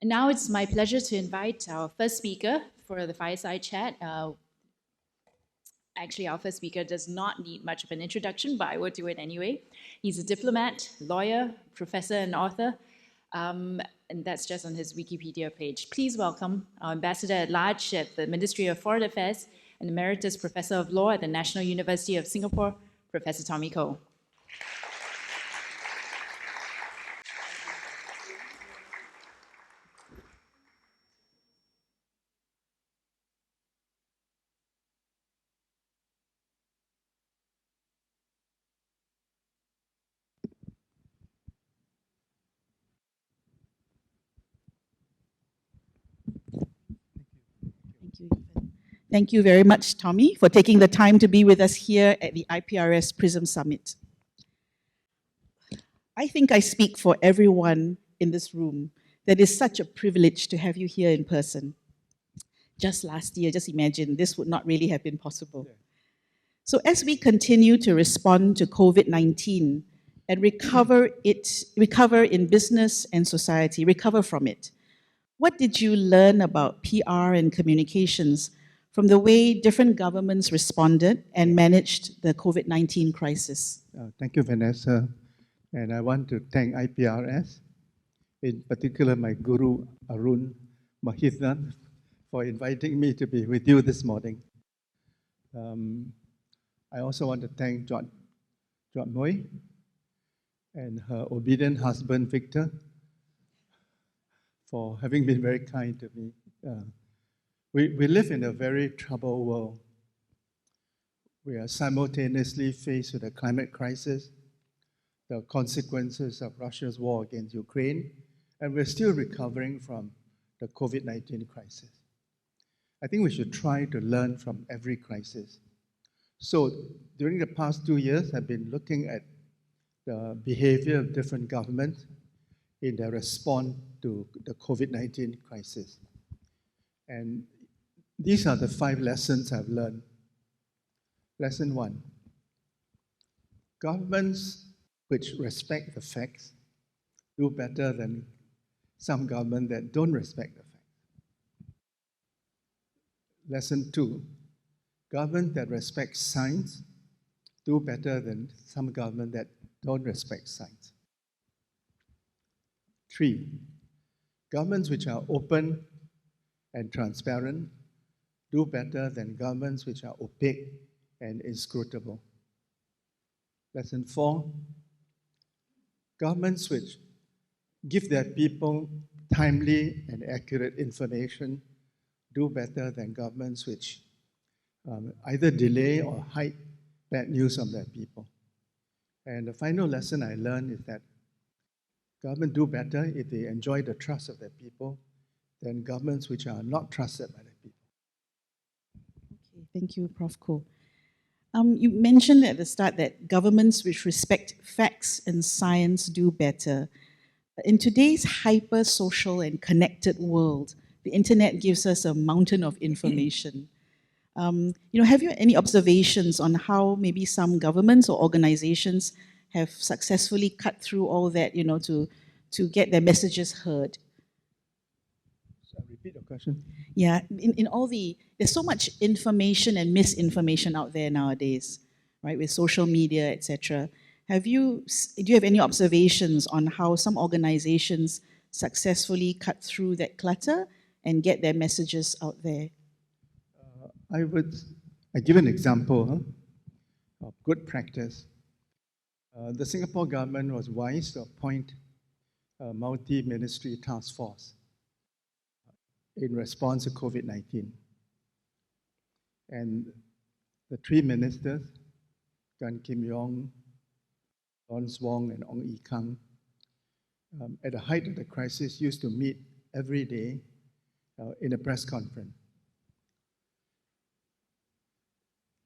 And now it's my pleasure to invite our first speaker for the Fireside Chat. Actually, our first speaker does not need much of an introduction, but I will do it anyway. He's a diplomat, lawyer, professor, and author. And that's just on his Wikipedia page. Please welcome our Ambassador at Large at the Ministry of Foreign Affairs and Emeritus Professor of Law at the National University of Singapore, Professor Tommy Koh. Thank you very much, Tommy, for taking the time to be with us here at the IPRS PRISM Summit. I think I speak for everyone in this room that it's such a privilege to have you here in person. Just last year, just imagine, this would not really have been possible. So as we continue to respond to COVID-19 and recover in business and society, recover from it, what did you learn about PR and communications from the way different governments responded and managed the COVID-19 crisis? Thank you, Vanessa. And I want to thank IPRS, in particular my guru, Arun Mahithan, for inviting me to be with you this morning. I also want to thank Jod Moy and her obedient husband, Victor, for having been very kind to me. We live in a very troubled world. We are simultaneously faced with a climate crisis, the consequences of Russia's war against Ukraine, and we're still recovering from the COVID-19 crisis. I think we should try to learn from every crisis. So during the past 2 years, I've been looking at the behavior of different governments in their response to the COVID-19 crisis. And these are the 5 lessons I've learned. Lesson 1, governments which respect the facts do better than some governments that don't respect the facts. Lesson 2, governments that respect science do better than some governments that don't respect science. 3, governments which are open and transparent do better than governments which are opaque and inscrutable. Lesson 4, governments which give their people timely and accurate information do better than governments which either delay or hide bad news from their people. And the final lesson I learned is that governments do better if they enjoy the trust of their people than governments which are not trusted by their people. Okay, thank you, Prof. Koh. You mentioned at the start that governments which respect facts and science do better. In today's hyper-social and connected world, the internet gives us a mountain of information. Have you any observations on how maybe some governments or organizations have successfully cut through all that, to get their messages heard? Repeat the question. Yeah, there's so much information and misinformation out there nowadays, right, with social media, etc. Do you have any observations on how some organizations successfully cut through that clutter and get their messages out there? I give an example of good practice. The Singapore government was wise to appoint a multi-ministry task force in response to COVID-19. And the 3 ministers, Gan Kim Yong, Lawrence Wong, and Ong Yi Kang, at the height of the crisis, used to meet every day in a press conference.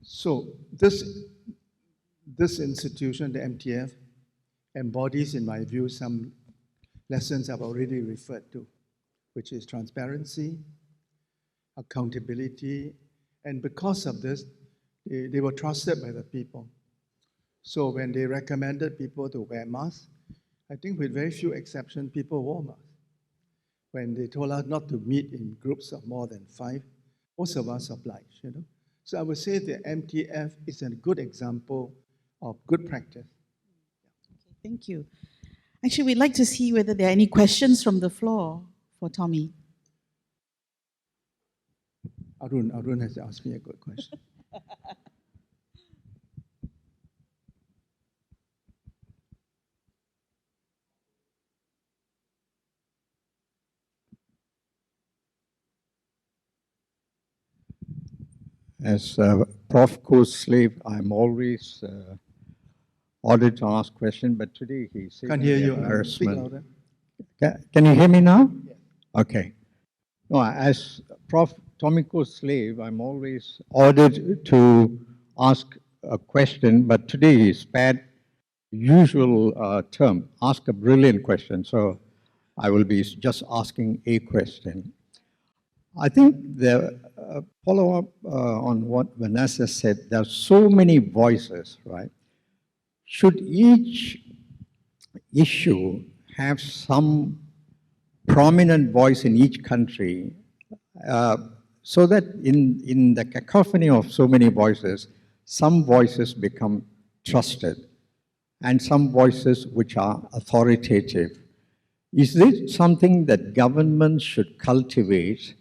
So this institution, the MTF, embodies, in my view, some lessons I've already referred to, which is transparency, accountability, and because of this, they were trusted by the people. So when they recommended people to wear masks, I think with very few exceptions, people wore masks. when they told us not to meet in groups of more than 5, most of us obliged, you know. So I would say the MTF is a good example of good practice. Thank you. Actually, we'd like to see whether there are any questions from the floor for Tommy. Arun has asked me a good question. As Prof. Co's slave, I'm always ordered to ask questions, but today he said Can't hear you. Speak embarrassment. louder. Can you hear me now? Yes. Okay. No, as Prof. Tommy Co's slave, I'm always ordered to ask a question, but today he spared usual term, ask a brilliant question. So I will be just asking a question. I think the follow-up on what Vanessa said, there are so many voices, right? Should each issue have some prominent voice in each country so that in the cacophony of so many voices, some voices become trusted and some voices which are authoritative? Is this something that governments should cultivate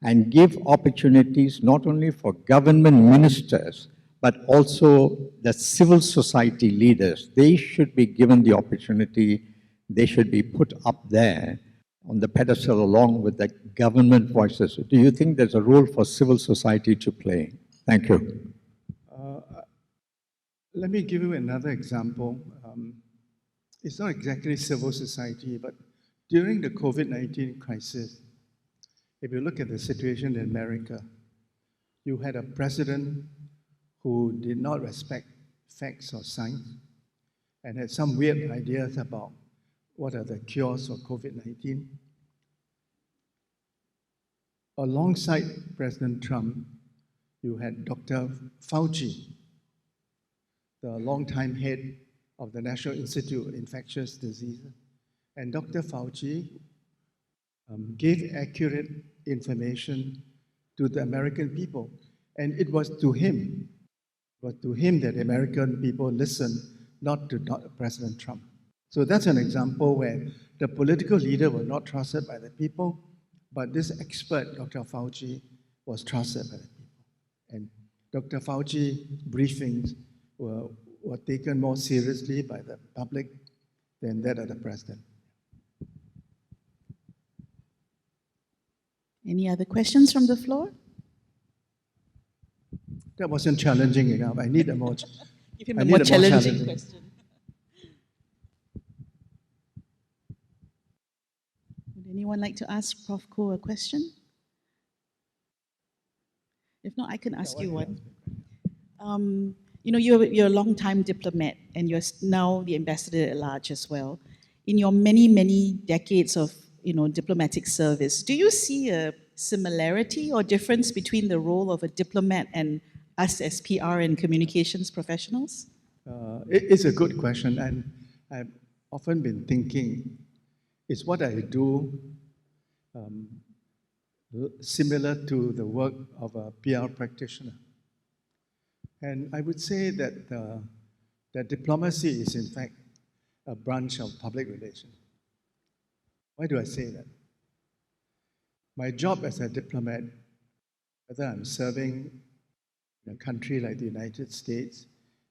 and give opportunities not only for government ministers, but also the civil society leaders? They should be given the opportunity, they should be put up there on the pedestal along with the government voices. Do you think there's a role for civil society to play? Thank you. Let me give you another example. It's not exactly civil society, but during the COVID-19 crisis, if you look at the situation in America, you had a president who did not respect facts or science and had some weird ideas about what are the cures for COVID-19. Alongside President Trump, you had Dr. Fauci, the longtime head of the National Institute of Infectious Diseases. And Dr. Fauci gave accurate information to the American people. And it was to him that the American people listened, not to President Trump. So that's an example where the political leader was not trusted by the people, but this expert, Dr. Fauci, was trusted by the people. And Dr. Fauci briefings were taken more seriously by the public than that of the president. Any other questions from the floor? That wasn't challenging enough. I need a more, Give him a more challenging question. Would anyone like to ask Prof. Co a question? If not, I can ask you one. You know, you're a long-time diplomat, and you're now the ambassador at large as well. In your many, many decades of diplomatic service, do you see a similarity or difference between the role of a diplomat and us as PR and communications professionals? It's a good question, and I've often been thinking, is what I do similar to the work of a PR practitioner? And I would say that that diplomacy is, in fact, a branch of public relations. Why do I say that? My job as a diplomat, whether I'm serving in a country like the United States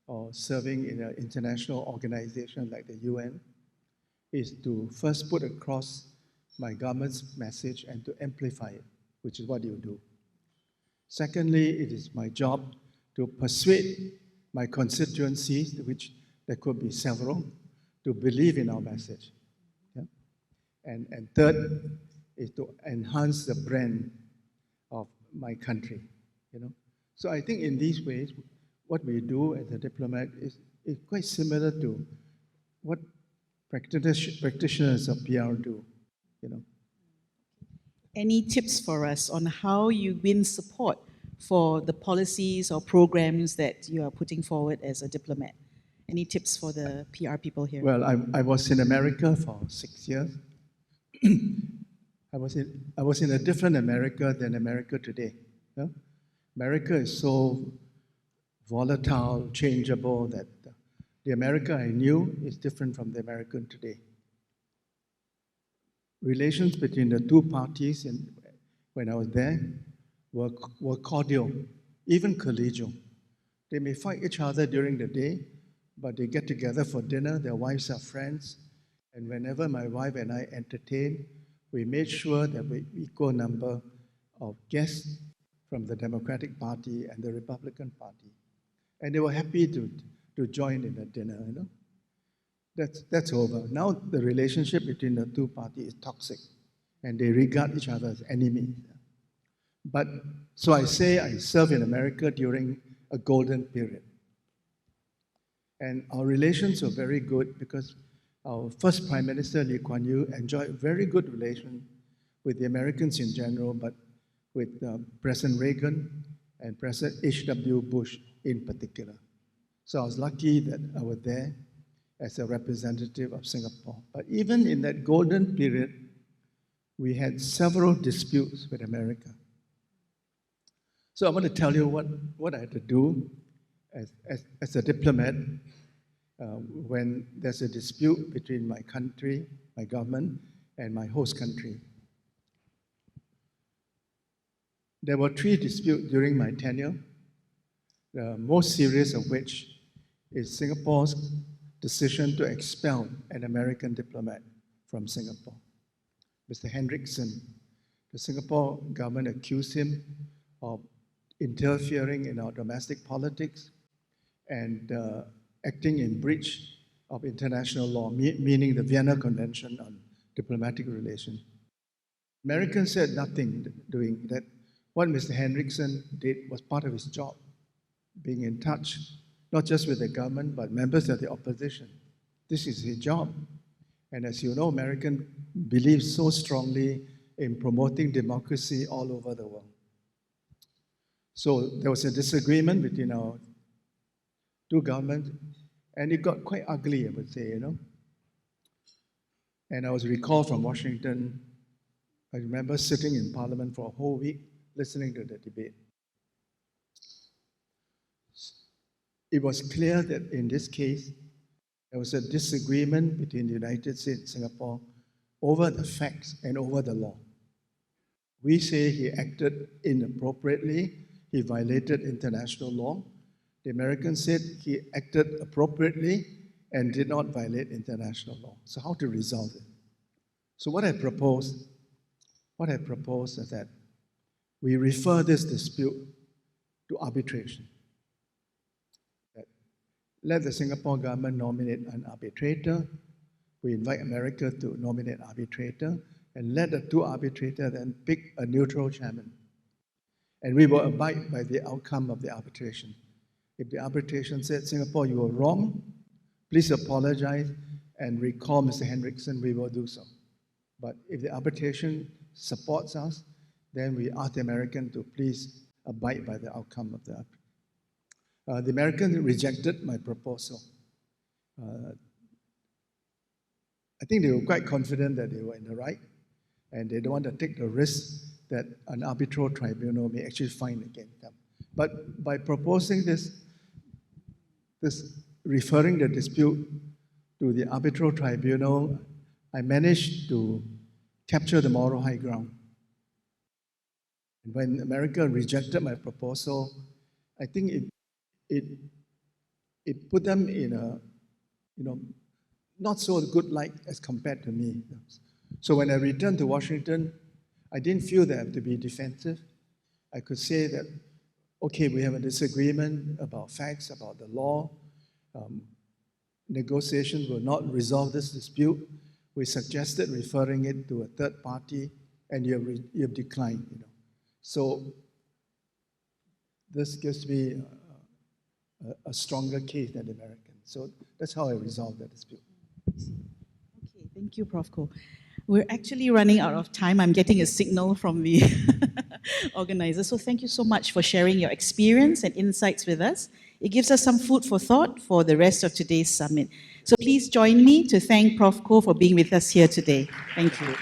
or serving in an international organization like the UN, is to first put across my government's message and to amplify it, which is what you do. Secondly, it is my job to persuade my constituencies, which there could be several, to believe in our message. Yeah? And third is to enhance the brand of my country. So I think in these ways, what we do as a diplomat is quite similar to what practitioners of PR do. Any tips for us on how you win support for the policies or programs that you are putting forward as a diplomat? Any tips for the PR people here? Well, I was in America for 6 years. I was in a different America than America today. Yeah? America is so volatile, changeable, that the America I knew is different from the American today. Relations between the two parties when I was there were cordial, even collegial. They may fight each other during the day, but they get together for dinner, their wives are friends, and whenever my wife and I entertained, we made sure that we equal number of guests from the Democratic Party and the Republican Party. And they were happy to join in the dinner, you know. That's over. Now the relationship between the two parties is toxic, and they regard each other as enemies. But so I say I served in America during a golden period. And our relations were very good because our first Prime Minister, Lee Kuan Yew, enjoyed very good relations with the Americans in general, but with President Reagan and President H.W. Bush in particular. So I was lucky that I was there as a representative of Singapore. But even in that golden period, we had several disputes with America. So I want to tell you what I had to do as a diplomat when there's a dispute between my country, my government, and my host country. There were 3 disputes during my tenure, the most serious of which is Singapore's decision to expel an American diplomat from Singapore, Mr. Hendrickson. The Singapore government accused him of interfering in our domestic politics and acting in breach of international law, meaning the Vienna Convention on Diplomatic Relations. Americans said nothing doing that. What Mr. Hendrickson did was part of his job, being in touch, not just with the government, but members of the opposition. This is his job. And as you know, Americans believe so strongly in promoting democracy all over the world. So there was a disagreement between our two governments, and it got quite ugly, I would say, you know. And I was recalled from Washington. I remember sitting in Parliament for a whole week, listening to the debate. It was clear that in this case, there was a disagreement between the United States and Singapore over the facts and over the law. We say he acted inappropriately, he violated international law. The Americans said he acted appropriately and did not violate international law. So how to resolve it? So what I proposed is that we refer this dispute to arbitration. Let the Singapore government nominate an arbitrator. We invite America to nominate an arbitrator, and let the two arbitrators then pick a neutral chairman. And we will abide by the outcome of the arbitration. If the arbitration said, Singapore, you were wrong, please apologize and recall Mr. Hendrickson, we will do so. But if the arbitration supports us, then we ask the American to please abide by the outcome of the arbitration. The Americans rejected my proposal. I think they were quite confident that they were in the right, and they don't want to take the risk that an arbitral tribunal may actually find against them. But by proposing this referring the dispute to the arbitral tribunal, I managed to capture the moral high ground. And when America rejected my proposal, I think it put them in a, not so good light as compared to me. So when I returned to Washington, I didn't feel that I have to be defensive. I could say that, okay, we have a disagreement about facts, about the law. Negotiations will not resolve this dispute. We suggested referring it to a third party, and you have declined. So this gives me a stronger case than the Americans. So that's how I resolved that dispute. Okay, thank you, Prof. Koh. We're actually running out of time. I'm getting a signal from the organizer. So thank you so much for sharing your experience and insights with us. It gives us some food for thought for the rest of today's summit. So please join me to thank Prof. Koh for being with us here today. Thank you.